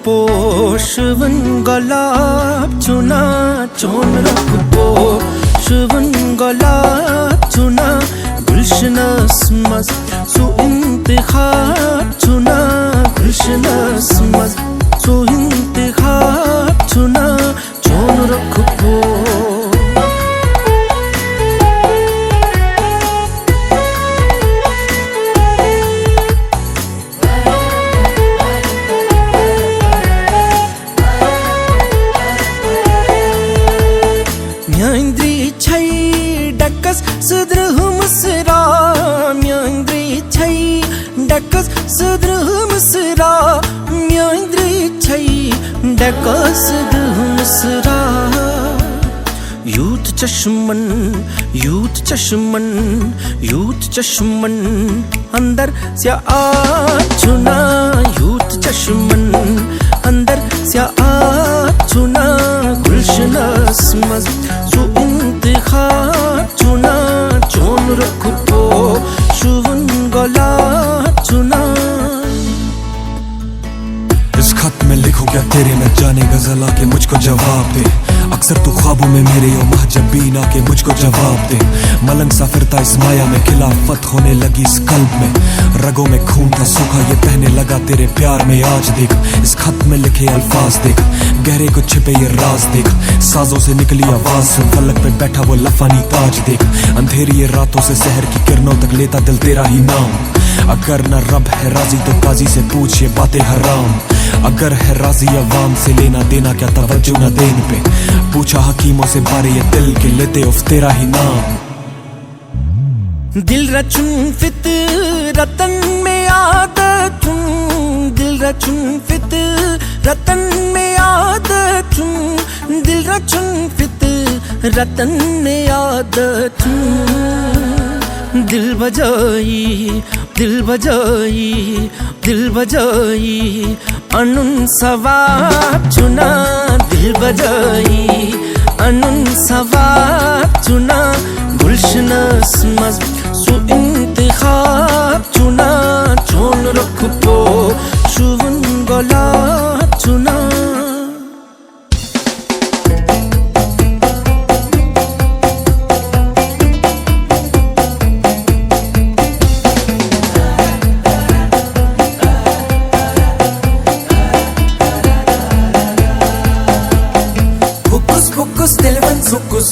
पोषवन गलाब चुना चोन रख पोषवन गलाब चुना गुलशनस मस सु इंतखाब चुना गुलशनस मस सु इंतखाब चुना चोन रख पो म्यांद्री छै डकस सद्रह मुसरा म्यांद्री छै डकस सद्रह मुसरा म्यांद्री छै डकस सद्रह मुसरा यूथ चश्मन अंदर से आ चुना यूथ चश्मन अंदर से आ चुना गुलशनस मस सु इंतखाब चुना चोन रख पोषवन गलाब चुना। इस खत में लिखो क्या तेरे न जाने गजल आके मुझको जवाब दे। अक्सर तू ख्वाबों में मेरे ओ महजबीन आके मुझको जवाब दे। मलंग सा फिरता इस माया में खिलाफत होने लगी इस कल्ब में। रगों में खून था सूखा ये बहने लगा तेरे प्यार में आज देख। इस खत में लिखे अल्फाज देख गहरे को छिपे ये राज देख। साजों से निकली आवाज सुन फलक पे बैठा वो लफानी ताज देख। अंधेरी ये रातों से शहर की किरणों तक लेता दिल तेरा ही नाम। अगर न रब है राजी तो काजी से पूछ ये बातें हराम। अगर है राजी अवाम से लेना देना क्या तवज्जो न देन पे। पूछा हकीमों से बारे ये दिल के लेते उफ तेरा ही नाम। दिल रचुन फितरतन में आदतुन दिल रचुन फितरतन में आदतुन दिल रचुन फितरतन में आदतुन दिल बजाई अनुन सवाब चुना दिल बजाई अनुन सवाब चुना गुलशनस मस सु इंतखाब चुना चोन रख पोषवन गलाब चुना। Hokus pokus, telephone sukus.